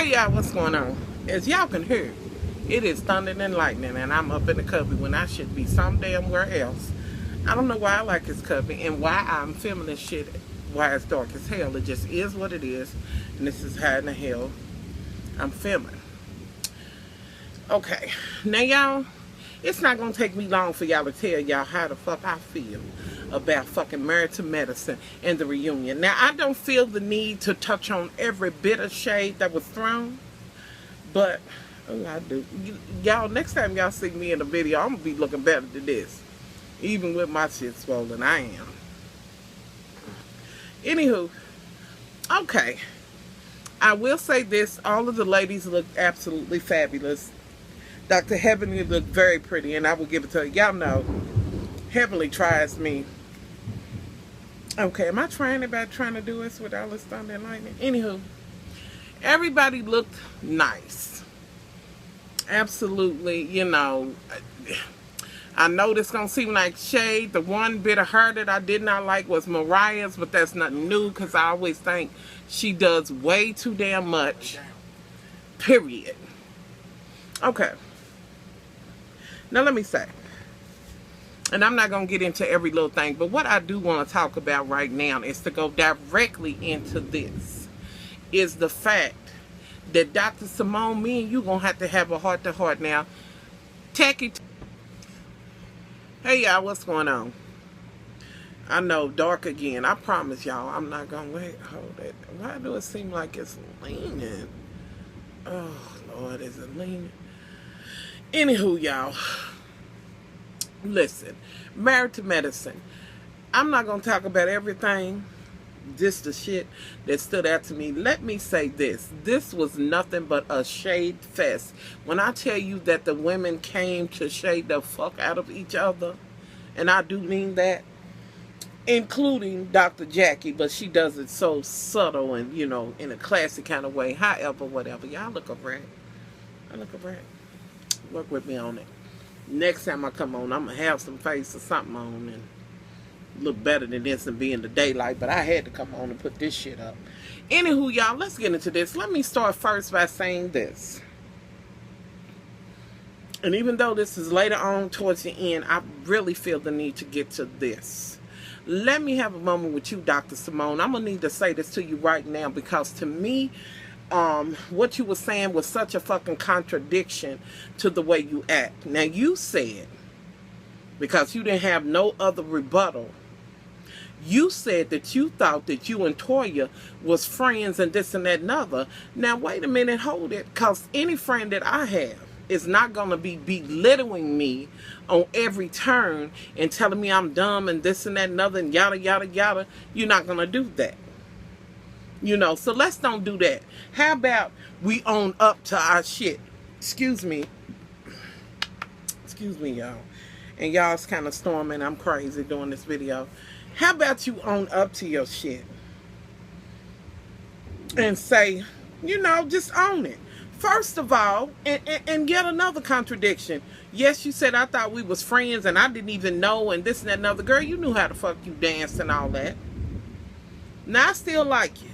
Hey y'all, what's going on? As y'all can hear, it is thundering and lightning, and I'm up in the cubby when I should be some damn where else. I don't know why I like this cubby and why I'm filming this shit why it's dark as hell. It just is what it is, and this is how in the hell I'm filming. Okay, now y'all, it's not gonna take me long for y'all to tell y'all how the fuck I feel about fucking Married to Medicine and the reunion. Now, I don't feel the need to touch on every bit of shade that was thrown, but I do. Y'all, next time y'all see me in a video, I'm gonna be looking better than this. Even with my shit swollen, I am. Anywho, okay. I will say this, all of the ladies look absolutely fabulous. Dr. Heavenly looked very pretty, and I will give it to her. Y'all know, Heavenly tries me. Okay, am I trying to do this with all this thunder and lightning? Anywho, everybody looked nice. Absolutely, you know, I know this gonna seem like shade. The one bit of her that I did not like was Mariah's, but that's nothing new because I always think she does way too damn much. Period. Okay. Now let me say, and I'm not going to get into every little thing, but what I do want to talk about right now is to go directly into this, is the fact that Dr. Simone, me and you going to have a heart-to-heart now. Hey y'all, what's going on? I know, dark again. I promise y'all, I'm not going to wait. Hold it. Why do it seem like it's leaning? Oh, Lord, is it leaning? Anywho, y'all, listen, Married to Medicine. I'm not going to talk about everything, just the shit that stood out to me. Let me say this. This was nothing but a shade fest. When I tell you that the women came to shade the fuck out of each other, and I do mean that, including Dr. Jackie, but she does it so subtle and, you know, in a classy kind of way. However, whatever. Y'all look a rat. I look a rat. Work with me on it. Next time I come on, I'm going to have some face or something on and look better than this and be in the daylight. But I had to come on and put this shit up. Anywho, y'all, let's get into this. Let me start first by saying this. And even though this is later on towards the end, I really feel the need to get to this. Let me have a moment with you, Dr. Simone. I'm going to need to say this to you right now because to me, what you were saying was such a fucking contradiction to the way you act. Now, you said, because you didn't have no other rebuttal, you said that you thought that you and Toya was friends and this and that and other. Now, wait a minute, hold it, because any friend that I have is not going to be belittling me on every turn and telling me I'm dumb and this and that and other and yada, yada, yada. You're not going to do that. You know, so let's don't do that. How about we own up to our shit? Excuse me. Excuse me, y'all. And y'all's kind of storming. I'm crazy doing this video. How about you own up to your shit? And say, you know, just own it. First of all, and yet another contradiction. Yes, you said I thought we was friends and I didn't even know and this and that and other. Girl, you knew how the fuck you danced and all that. Now, I still like you.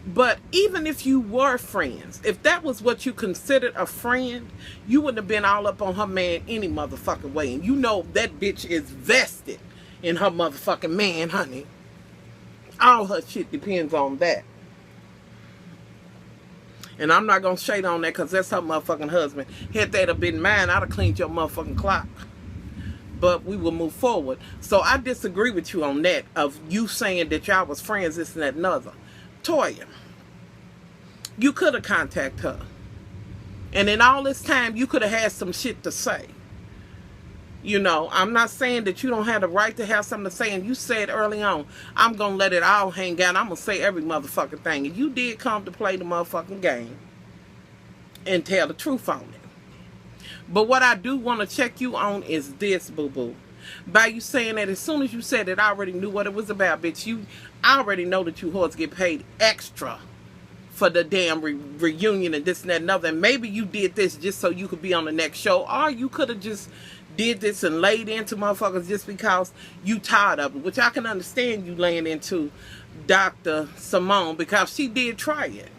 But even if you were friends, if that was what you considered a friend, you wouldn't have been all up on her man any motherfucking way. And you know that bitch is vested in her motherfucking man, honey. All her shit depends on that. And I'm not going to shade on that because that's her motherfucking husband. Had that have been mine, I'd have cleaned your motherfucking clock. But we will move forward. So I disagree with you on that, of you saying that y'all was friends, this and that and other. Toya, you could have contacted her. And in all this time, you could have had some shit to say. You know, I'm not saying that you don't have the right to have something to say. And you said early on, I'm going to let it all hang out. I'm going to say every motherfucking thing. And you did come to play the motherfucking game and tell the truth on it. But what I do want to check you on is this, boo-boo. By you saying that as soon as you said it, I already knew what it was about, bitch. I already know that you whores get paid extra for the damn reunion and this and that and other. And maybe you did this just so you could be on the next show. Or you could have just did this and laid into motherfuckers just because you tired of it. Which I can understand you laying into Dr. Simone because she did try it.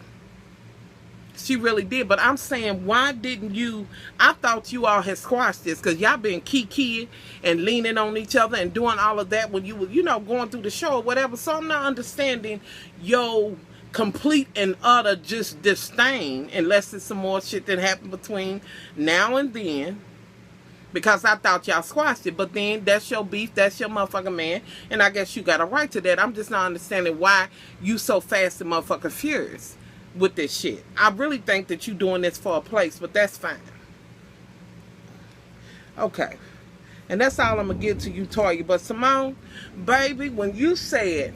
She really did. But I'm saying, why didn't you? I thought you all had squashed this because y'all been kiki and leaning on each other and doing all of that when you were, you know, going through the show or whatever. So I'm not understanding your complete and utter just disdain, unless it's some more shit that happened between now and then. Because I thought y'all squashed it. But then that's your beef. That's your motherfucking man. And I guess you got a right to that. I'm just not understanding why you so fast and motherfucking furious with this shit. I really think that you doing this for a place. But that's fine. Okay. And that's all I'm going to give to you, Toya. But Simone, baby, when you said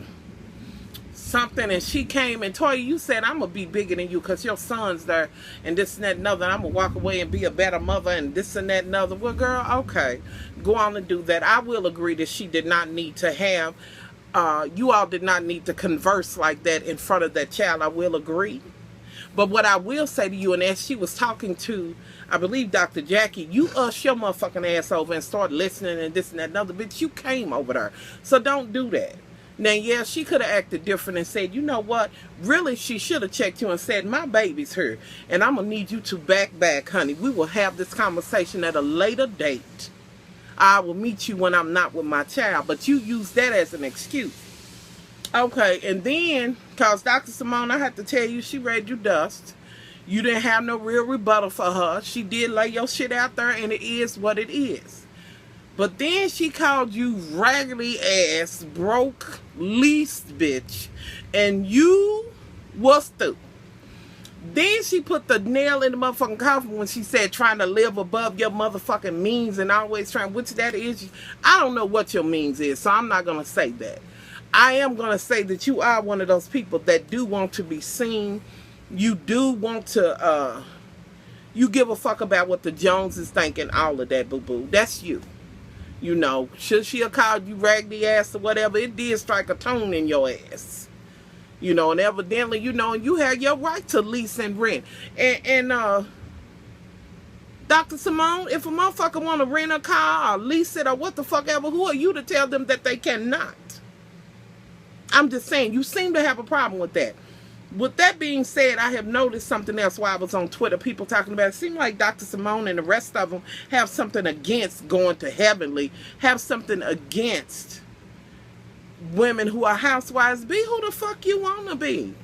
something and she came and Toya, you said, I'm going to be bigger than you because your son's there and this and that and other, and I'm going to walk away and be a better mother and this and that and other. Well, girl, okay, go on and do that. I will agree that she did not need to have, you all did not need to converse like that in front of that child. I will agree. But what I will say to you, and as she was talking to, I believe, Dr. Jackie, you ushed your motherfucking ass over and started listening and this and that and other, bitch, you came over there. So don't do that. Now, yeah, she could have acted different and said, you know what? Really, she should have checked you and said, my baby's here, and I'm going to need you to back, honey. We will have this conversation at a later date. I will meet you when I'm not with my child. But you use that as an excuse. Okay, and then, because Dr. Simone, I have to tell you, she read you dust. You didn't have no real rebuttal for her. She did lay your shit out there, and it is what it is. But then she called you raggedy ass, broke, least bitch. And you was through. Then she put the nail in the motherfucking coffin when she said trying to live above your motherfucking means and always trying, which that is. I don't know what your means is, so I'm not going to say that. I am going to say that you are one of those people that do want to be seen. You do want to, you give a fuck about what the Joneses think and all of that, boo-boo. That's you. You know, should she have called you raggedy ass or whatever, it did strike a tone in your ass. You know, and evidently, you know, you had your right to lease and rent. And Dr. Simone, if a motherfucker want to rent a car or lease it or what the fuck ever, who are you to tell them that they cannot? I'm just saying, you seem to have a problem with that. With that being said, I have noticed something else while I was on Twitter. People talking about it. It seems like Dr. Simone and the rest of them have something against going to Heavenly. Have something against women who are housewives. Be who the fuck you want to be.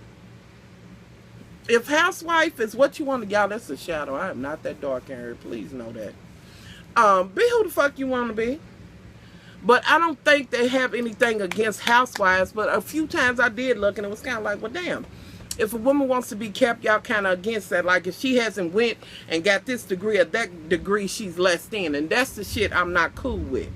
If housewife is what you want to... Y'all, that's a shadow. I am not that dark in here. Please know that. Be who the fuck you want to be. But I don't think they have anything against housewives. But a few times I did look and it was kind of like, well, damn. If a woman wants to be kept, y'all kind of against that. Like if she hasn't went and got this degree or that degree, she's less than. And that's the shit I'm not cool with.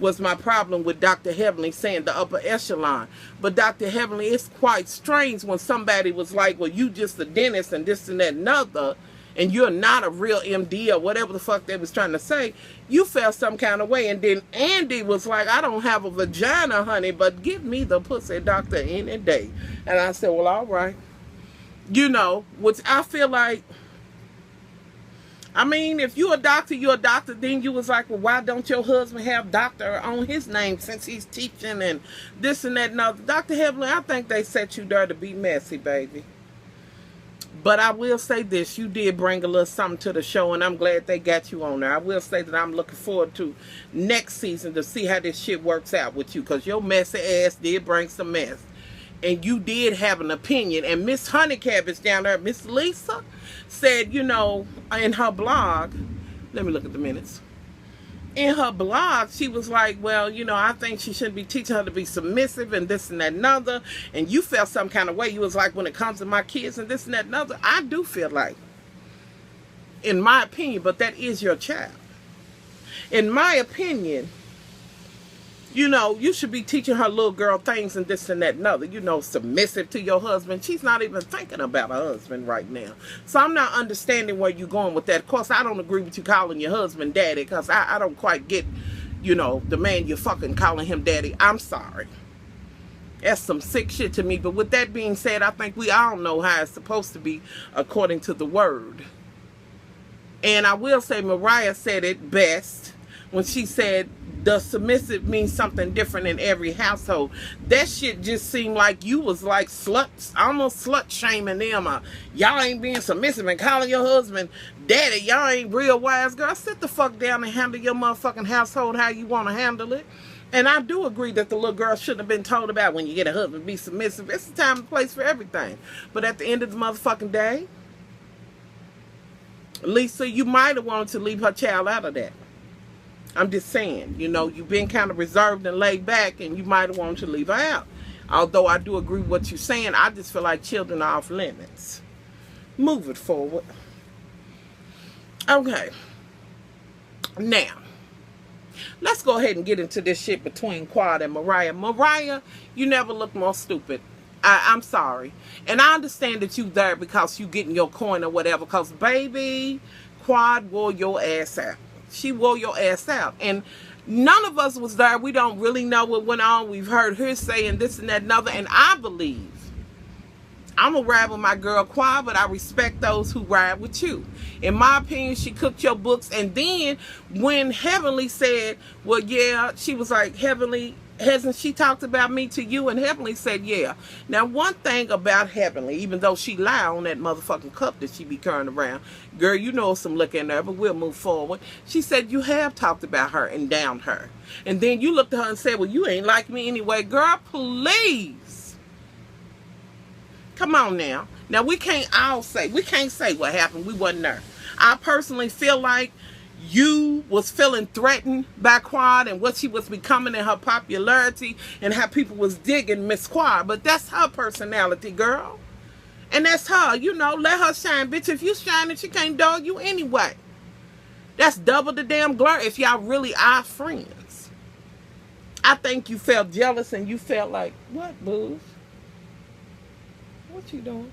Was my problem with Dr. Heavenly saying the upper echelon. But Dr. Heavenly, it's quite strange when somebody was like, well, you just a dentist and this and that and other, and you're not a real MD or whatever the fuck they was trying to say. You felt some kind of way. And then Andy was like, I don't have a vagina, honey, but give me the pussy doctor any day. And I said, well, all right. You know, which I feel like, I mean, if you're a doctor, you're a doctor. Then you was like, well, why don't your husband have doctor on his name since he's teaching and this and that and other. Dr. Heavenly, I think they set you there to be messy, baby. But I will say this, you did bring a little something to the show, and I'm glad they got you on there. I will say that I'm looking forward to next season to see how this shit works out with you, because your messy ass did bring some mess. And you did have an opinion. And Miss Honeycabbage down there, Miss Lisa, said, you know, in her blog, let me look at the minutes. In her blog, she was like, well, you know, I think she shouldn't be teaching her to be submissive and this and that and other. And you felt some kind of way. You was like, when it comes to my kids and this and that and other, I do feel like, in my opinion, but that is your child. In my opinion, you know, you should be teaching her little girl things and this and that and other. You know, submissive to your husband. She's not even thinking about her husband right now. So I'm not understanding where you're going with that. Of course, I don't agree with you calling your husband daddy, because I don't quite get, you know, the man you're fucking calling him daddy. I'm sorry. That's some sick shit to me. But with that being said, I think we all know how it's supposed to be according to the word. And I will say Mariah said it best when she said, does submissive mean something different in every household? That shit just seemed like you was like sluts, almost slut shaming them. Y'all ain't being submissive and calling your husband daddy. Y'all ain't real wise. Girl, sit the fuck down and handle your motherfucking household how you want to handle it. And I do agree that the little girl shouldn't have been told about when you get a husband, be submissive. It's the time and place for everything. But at the end of the motherfucking day, Lisa, you might have wanted to leave her child out of that. I'm just saying, you know, you've been kind of reserved and laid back, and you might have wanted to leave her out. Although I do agree with what you're saying, I just feel like children are off limits. Move it forward. Okay. Now, let's go ahead and get into this shit between Quad and Mariah. Mariah, you never look more stupid. I'm sorry. And I understand that you there because you getting your coin or whatever. Because, baby, Quad wore your ass out. She wore your ass out. And none of us was there. We don't really know what went on. We've heard her saying this and that and other. And I believe, I'm going to ride with my girl Quad, but I respect those who ride with you. In my opinion, she cooked your books. And then when Heavenly said, well, yeah, she was like, Heavenly, hasn't she talked about me to you? And Heavenly said, yeah. Now, one thing about Heavenly, even though she lie on that motherfucking cup that she be carrying around, girl, you know some liquor in there, but we'll move forward. She said, you have talked about her and downed her. And then you looked at her and said, well, you ain't like me anyway. Girl, please. Come on now. Now, we can't say what happened. We wasn't there. I personally feel like you was feeling threatened by Quad and what she was becoming in her popularity and how people was digging Miss Quad. But that's her personality, girl. And that's her. You know, let her shine, bitch. If you shining, she can't dog you anyway. That's double the damn glory if y'all really are friends. I think you felt jealous and you felt like, what, booze? What you doing?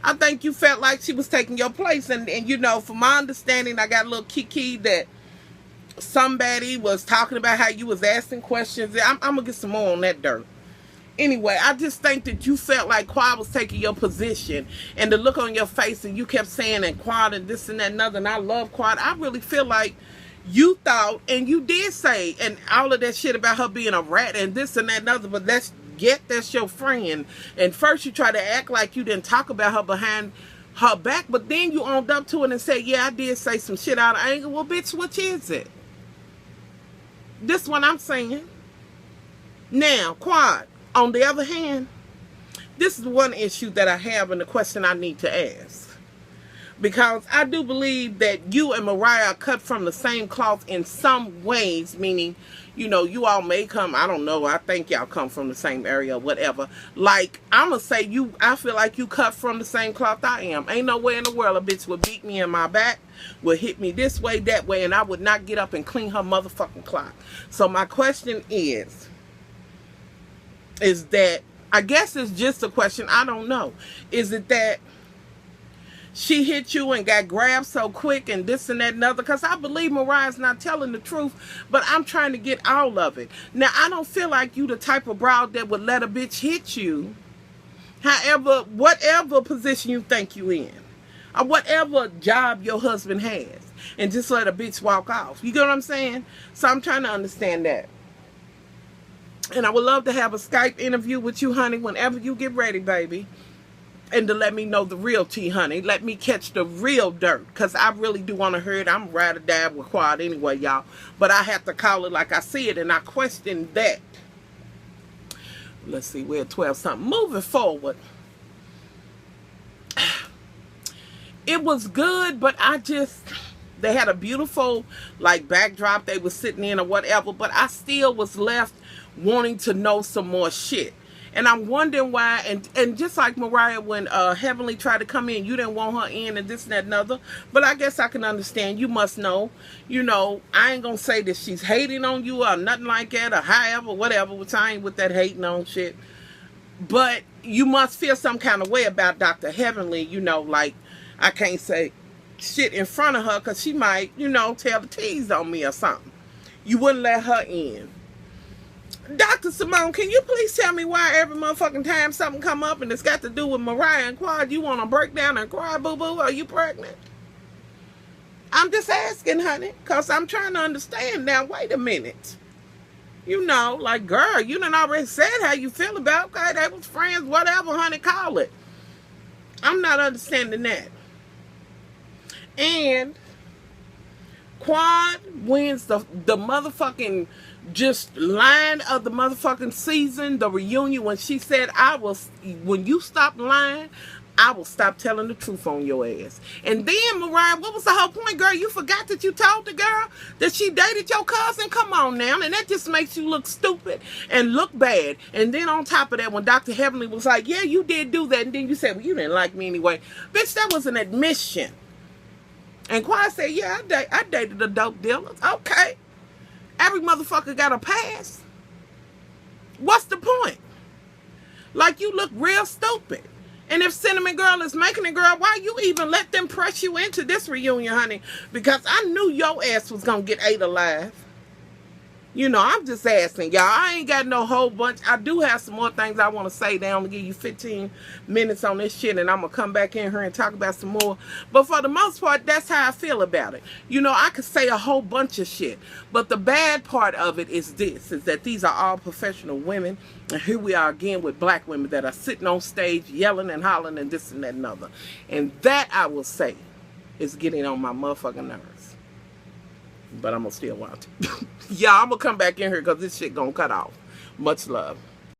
I think you felt like she was taking your place. And you know, from my understanding, I got a little kiki that somebody was talking about how you was asking questions. I'm going to get some more on that dirt. Anyway, I just think that you felt like Quad was taking your position. And the look on your face, and you kept saying, and Quad and this and that and other, and I love Quad. I really feel like you thought, and you did say, and all of that shit about her being a rat and this and that and other, but that's your friend. And first you try to act like you didn't talk about her behind her back, but then you owned up to it and said, yeah, I did say some shit out of anger. Well, bitch, which is it? This one I'm saying. Now, Quad, on the other hand, this is one issue that I have and the question I need to ask. Because I do believe that you and Mariah are cut from the same cloth in some ways, meaning, you know, you all may come, I don't know, I think y'all come from the same area or whatever. Like, I'm going to say I feel like you cut from the same cloth I am. Ain't no way in the world a bitch would beat me in my back, would hit me this way, that way, and I would not get up and clean her motherfucking clock. So my question is that, I guess it's just a question, I don't know. Is it that she hit you and got grabbed so quick and this and that and other? Because I believe Mariah's not telling the truth, but I'm trying to get all of it. Now, I don't feel like you the type of broad that would let a bitch hit you. However, whatever position you think you in, or whatever job your husband has, and just let a bitch walk off. You get what I'm saying? So I'm trying to understand that. And I would love to have a Skype interview with you, honey, whenever you get ready, baby. And to let me know the real tea, honey. Let me catch the real dirt. Because I really do want to hear it. I'm ride or die with Quad anyway, y'all. But I have to call it like I see it. And I question that. Let's see. We're at 12 something. Moving forward. It was good. But they had a beautiful like backdrop they were sitting in or whatever. But I still was left wanting to know some more shit. And I'm wondering why, and just like Mariah, when Heavenly tried to come in, you didn't want her in and this and that and other. But I guess I can understand. You must know. You know, I ain't going to say that she's hating on you or nothing like that or however, whatever, which I ain't with that hating on shit. But you must feel some kind of way about Dr. Heavenly, you know, like I can't say shit in front of her because she might, you know, tell the tease on me or something. You wouldn't let her in. Dr. Simone, can you please tell me why every motherfucking time something come up and it's got to do with Mariah and Quad, you want to break down and cry, boo-boo? Are you pregnant? I'm just asking, honey, because I'm trying to understand now. Wait a minute. You know, like, girl, you done already said how you feel about, okay, they was friends, whatever, honey, call it. I'm not understanding that. And Quad wins the motherfucking just line of the motherfucking season, the reunion, when she said, when you stop lying, I will stop telling the truth on your ass. And then, Mariah, what was the whole point, girl? You forgot that you told the girl that she dated your cousin? Come on now. And that just makes you look stupid and look bad. And then on top of that, when Dr. Heavenly was like, yeah, you did do that. And then you said, well, you didn't like me anyway. Bitch, that was an admission. And Quad said, yeah, I dated the dope dealers. Okay. Every motherfucker got a pass. What's the point? Like, you look real stupid. And if Cinnamon Girl is making it, girl, why you even let them press you into this reunion, honey? Because I knew your ass was going to get ate alive. You know, I'm just asking, y'all. I ain't got no whole bunch. I do have some more things I want to say. They only give you 15 minutes on this shit, and I'm going to come back in here and talk about some more. But for the most part, that's how I feel about it. You know, I could say a whole bunch of shit. But the bad part of it is this, is that these are all professional women. And here we are again with black women that are sitting on stage yelling and hollering and this and that and other. And that, I will say, is getting on my motherfucking nerves. But I'm going to still watch it. Yeah, I'm going to come back in here because this shit going to cut off. Much love.